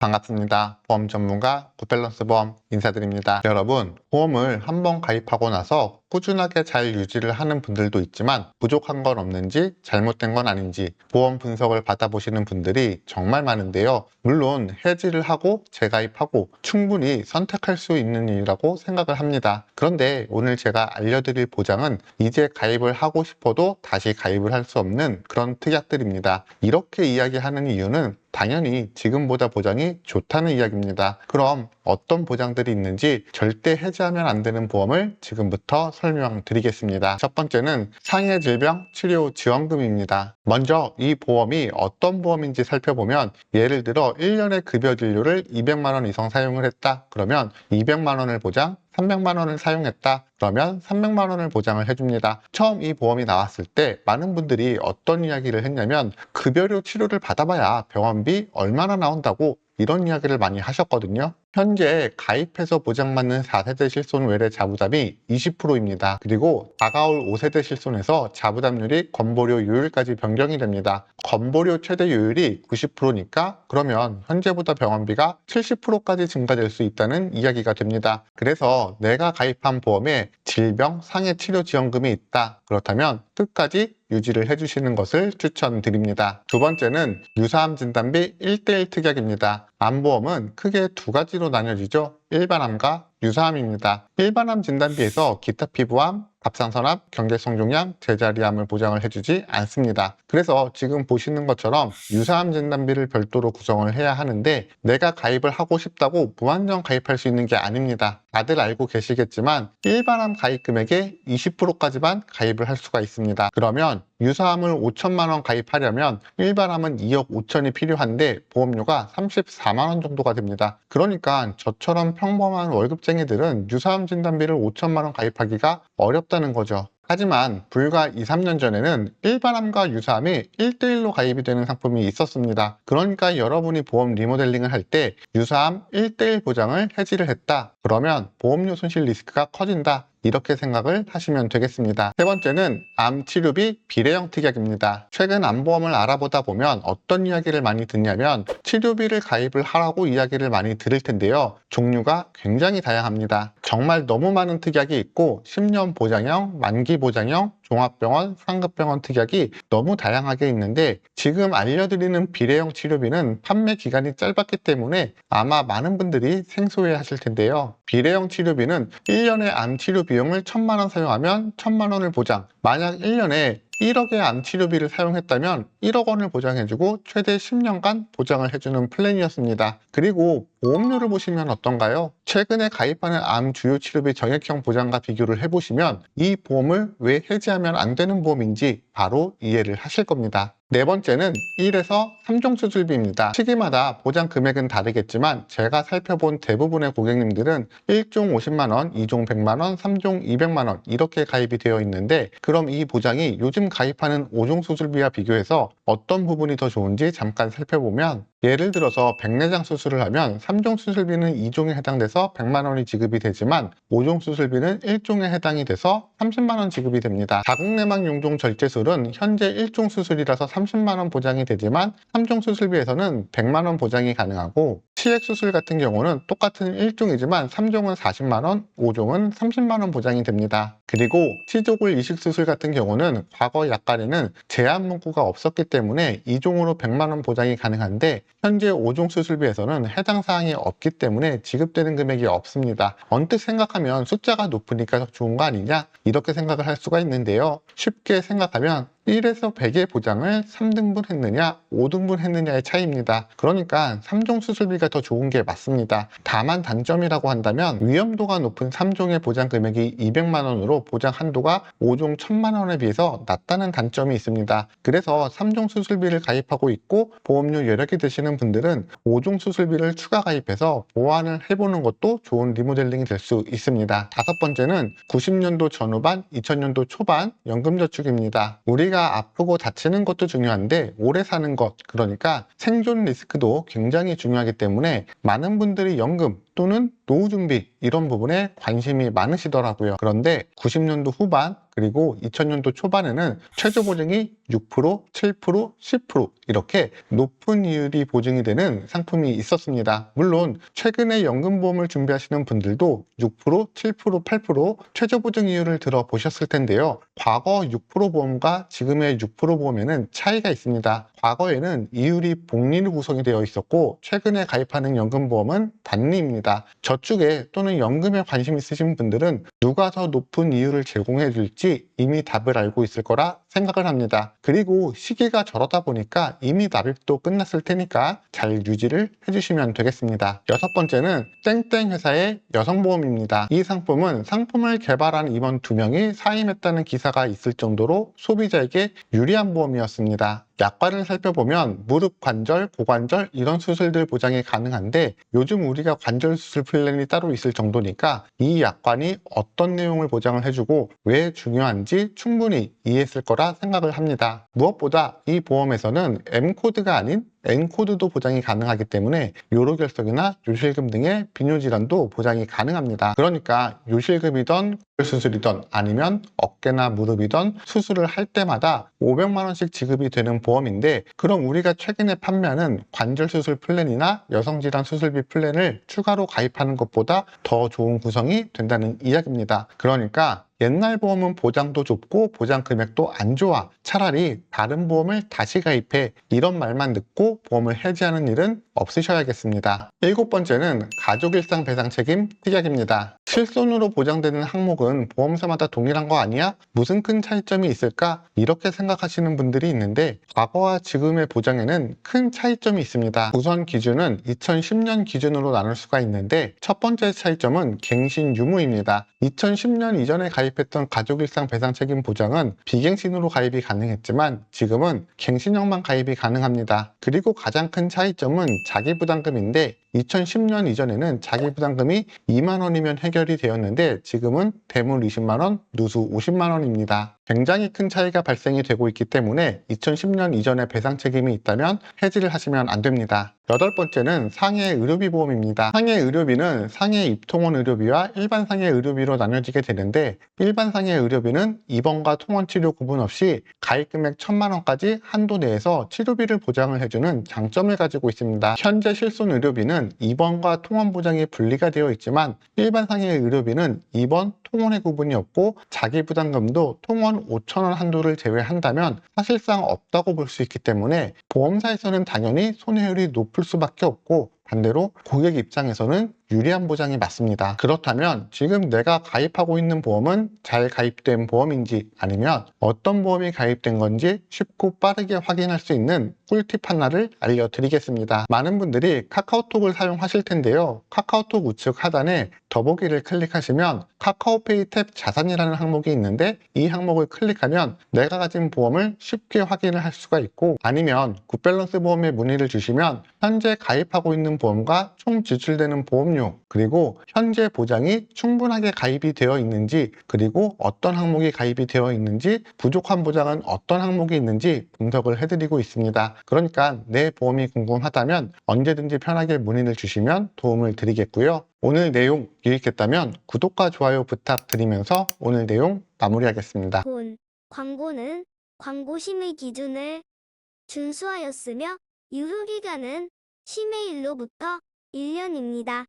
반갑습니다. 보험 전문가 고밸런스 보험 인사드립니다. 여러분, 보험을 한번 가입하고 나서 꾸준하게 잘 유지를 하는 분들도 있지만 부족한 건 없는지 잘못된 건 아닌지 보험 분석을 받아보시는 분들이 정말 많은데요. 물론 해지를 하고 재가입하고 충분히 선택할 수 있는 일이라고 생각을 합니다. 그런데 오늘 제가 알려드릴 보장은 이제 가입을 하고 싶어도 다시 가입을 할 수 없는 그런 특약들입니다. 이렇게 이야기하는 이유는 당연히 지금보다 보장이 좋다는 이야기입니다. 그럼 어떤 보장들이 있는지 절대 해지하면 안 되는 보험을 지금부터 설명드리겠습니다. 첫 번째는 상해질병 치료 지원금입니다. 먼저 이 보험이 어떤 보험인지 살펴보면 예를 들어 1년에 급여 진료를 200만 원 이상 사용을 했다. 그러면 200만 원을 보장, 300만 원을 사용했다. 그러면 300만 원을 보장을 해줍니다. 처음 이 보험이 나왔을 때 많은 분들이 어떤 이야기를 했냐면 급여료 치료를 받아봐야 병원비 얼마나 나온다고 이런 이야기를 많이 하셨거든요. 현재 가입해서 보장받는 4세대 실손 외래 자부담이 20%입니다. 그리고 다가올 5세대 실손에서 자부담률이 건보료 요율까지 변경이 됩니다. 건보료 최대 요율이 90%니까 그러면 현재보다 병원비가 70%까지 증가될 수 있다는 이야기가 됩니다. 그래서 내가 가입한 보험에 질병 상해 치료 지원금이 있다. 그렇다면 끝까지 유지를 해주시는 것을 추천드립니다. 두 번째는 유사암 진단비 1:1 특약입니다. 암보험은 크게 두 가지로 나뉘어지죠. 일반암과 유사암입니다. 일반암 진단비에서 기타 피부암, 갑상선암, 경계성종양, 제자리암을 보장을 해주지 않습니다. 그래서 지금 보시는 것처럼 유사암 진단비를 별도로 구성을 해야 하는데 내가 가입을 하고 싶다고 무한정 가입할 수 있는 게 아닙니다. 다들 알고 계시겠지만 일반암 가입 금액의 20%까지만 가입을 할 수가 있습니다. 그러면 유사암을 5천만 원 가입하려면 일반암은 2억 5천이 필요한데 보험료가 34만 원 정도가 됩니다. 그러니까 저처럼 평범한 월급쟁이들은 유사암 진단비를 5천만 원 가입하기가 어렵다는 거죠. 하지만 불과 2, 3년 전에는 일반암과 유사암이 1:1로 가입이 되는 상품이 있었습니다. 그러니까 여러분이 보험 리모델링을 할 때 유사암 1:1 보장을 해지를 했다. 그러면 보험료 손실 리스크가 커진다. 이렇게 생각을 하시면 되겠습니다. 세 번째는 암 치료비 비례형 특약입니다. 최근 암보험을 알아보다 보면 어떤 이야기를 많이 듣냐면 치료비를 가입을 하라고 이야기를 많이 들을 텐데요. 종류가 굉장히 다양합니다. 정말 너무 많은 특약이 있고 10년 보장형, 만기 보장형, 종합병원, 상급병원 특약이 너무 다양하게 있는데 지금 알려드리는 비례형 치료비는 판매 기간이 짧았기 때문에 아마 많은 분들이 생소해 하실 텐데요. 비례형 치료비는 1년에 암 치료 비용을 1,000만 원 사용하면 1,000만 원을 보장, 만약 1년에 1억의 암 치료비를 사용했다면 1억 원을 보장해주고 최대 10년간 보장을 해주는 플랜이었습니다. 그리고 보험료를 보시면 어떤가요? 최근에 가입하는 암 주요 치료비 정액형 보장과 비교를 해보시면 이 보험을 왜 해지하면 안 되는 보험인지 바로 이해를 하실 겁니다. 네 번째는 1에서 3종 수술비입니다. 시기마다 보장 금액은 다르겠지만 제가 살펴본 대부분의 고객님들은 1종 50만 원, 2종 100만 원, 3종 200만 원 이렇게 가입이 되어 있는데 그럼 이 보장이 요즘 가입하는 5종 수술비와 비교해서 어떤 부분이 더 좋은지 잠깐 살펴보면 예를 들어서 백내장 수술을 하면 3종 수술비는 2종에 해당돼서 100만 원이 지급이 되지만 5종 수술비는 1종에 해당이 돼서 30만 원 지급이 됩니다. 자궁내막 용종 절제술은 현재 1종 수술이라서 30만 원 보장이 되지만 3종 수술비에서는 100만 원 보장이 가능하고 치액 수술 같은 경우는 똑같은 1종이지만 3종은 40만 원, 5종은 30만 원 보장이 됩니다. 그리고 치조골 이식 수술 같은 경우는 과거 약관에는 제한 문구가 없었기 때문에 2종으로 100만 원 보장이 가능한데 현재 5종 수술비에서는 해당 사항이 없기 때문에 지급되는 금액이 없습니다. 언뜻 생각하면 숫자가 높으니까 좋은 거 아니냐? 이렇게 생각을 할 수가 있는데요. 쉽게 생각하면 1에서 100의 보장을 3등분 했느냐 5등분 했느냐의 차이입니다. 그러니까 3종 수술비가 더 좋은 게 맞습니다. 다만 단점이라고 한다면 위험도가 높은 3종의 보장 금액이 200만 원으로 보장 한도가 5종 1000만 원에 비해서 낮다는 단점이 있습니다. 그래서 3종 수술비를 가입하고 있고 보험료 여력이 되시는 분들은 5종 수술비를 추가 가입해서 보완을 해보는 것도 좋은 리모델링이 될 수 있습니다. 다섯 번째는 90년도 전후반, 2000년도 초반 연금저축입니다. 우리가 아프고 다치는 것도 중요한데 오래 사는 것, 그러니까 생존 리스크도 굉장히 중요하기 때문에 많은 분들이 연금 또는 노후 준비 이런 부분에 관심이 많으시더라고요. 그런데 90년도 후반 그리고 2000년도 초반에는 최저 보증이 6%, 7%, 10% 이렇게 높은 이율이 보증이 되는 상품이 있었습니다. 물론 최근에 연금보험을 준비하시는 분들도 6%, 7%, 8% 최저 보증 이율을 들어보셨을 텐데요. 과거 6% 보험과 지금의 6% 보험에는 차이가 있습니다. 과거에는 이율이 복리로 구성이 되어 있었고 최근에 가입하는 연금보험은 단리입니다. 저축에 또는 연금에 관심 있으신 분들은 누가 더 높은 이율을 제공해 줄지 이미 답을 알고 있을 거라 생각을 합니다. 그리고 시기가 저러다 보니까 이미 납입도 끝났을 테니까 잘 유지를 해주시면 되겠습니다. 여섯 번째는 땡땡 회사의 여성보험입니다. 이 상품은 상품을 개발한 임원 2명이 사임했다는 기사가 있을 정도로 소비자에게 유리한 보험이었습니다. 약관을 살펴보면 무릎 관절, 고관절 이런 수술들 보장이 가능한데 요즘 우리가 관절 수술 플랜이 따로 있을 정도니까 이 약관이 어떤 내용을 보장을 해주고 왜 중요한지 충분히 이해했을 거라 생각을 합니다. 무엇보다 이 보험에서는 M코드가 아닌 N코드도 보장이 가능하기 때문에 요로결석이나 요실금 등의 비뇨질환도 보장이 가능합니다. 그러니까 요실금이던 수술이던 아니면 어깨나 무릎이던 수술을 할 때마다 500만 원씩 지급이 되는 보험인데 그럼 우리가 최근에 판매하는 관절 수술 플랜이나 여성질환 수술비 플랜을 추가로 가입하는 것보다 더 좋은 구성이 된다는 이야기입니다. 그러니까 옛날 보험은 보장도 좁고 보장 금액도 안 좋아. 차라리 다른 보험을 다시 가입해. 이런 말만 듣고 보험을 해지하는 일은 없으셔야겠습니다. 일곱 번째는 가족일상 배상 책임 특약입니다. 실손으로 보장되는 항목은 보험사마다 동일한 거 아니야? 무슨 큰 차이점이 있을까? 이렇게 생각하시는 분들이 있는데 과거와 지금의 보장에는 큰 차이점이 있습니다. 우선 기준은 2010년 기준으로 나눌 수가 있는데 첫 번째 차이점은 갱신 유무입니다. 2010년 이전에 가입했던 가족일상 배상 책임 보장은 비갱신으로 가입이 가능했지만 지금은 갱신형만 가입이 가능합니다. 그리고 가장 큰 차이점은 자기부담금인데 2010년 이전에는 자기부담금이 2만 원이면 해결이 되었는데 지금은 대물 20만 원, 누수 50만 원입니다. 굉장히 큰 차이가 발생이 되고 있기 때문에 2010년 이전에 배상 책임이 있다면 해지를 하시면 안 됩니다. 여덟 번째는 상해 의료비 보험입니다. 상해 의료비는 상해 입통원 의료비와 일반 상해 의료비로 나눠지게 되는데 일반 상해 의료비는 입원과 통원 치료 구분 없이 가입 금액 1,000만 원까지 한도 내에서 치료비를 보장을 해주는 장점을 가지고 있습니다. 현재 실손 의료비는 입원과 통원 보장이 분리가 되어 있지만 일반 상해 의료비는 입원, 통원의 구분이 없고 자기부담금도 통원 5,000원 한도를 제외한다면 사실상 없다고 볼 수 있기 때문에 보험사에서는 당연히 손해율이 높을 수밖에 없고 반대로 고객 입장에서는 유리한 보장이 맞습니다. 그렇다면 지금 내가 가입하고 있는 보험은 잘 가입된 보험인지 아니면 어떤 보험이 가입된 건지 쉽고 빠르게 확인할 수 있는 꿀팁 하나를 알려드리겠습니다. 많은 분들이 카카오톡을 사용하실 텐데요. 카카오톡 우측 하단에 더보기를 클릭하시면 카카오페이 탭 자산이라는 항목이 있는데 이 항목을 클릭하면 내가 가진 보험을 쉽게 확인을 할 수가 있고 아니면 굿밸런스 보험에 문의를 주시면 현재 가입하고 있는 보험과 총 지출되는 보험료 그리고 현재 보장이 충분하게 가입이 되어 있는지 그리고 어떤 항목이 가입이 되어 있는지 부족한 보장은 어떤 항목이 있는지 분석을 해드리고 있습니다. 그러니까 내 보험이 궁금하다면 언제든지 편하게 문의를 주시면 도움을 드리겠고요. 오늘 내용 유익했다면 구독과 좋아요 부탁드리면서 오늘 내용 마무리하겠습니다. 본 광고는 광고심의 기준을 준수하였으며 유효기간은 심의일로부터 1년입니다.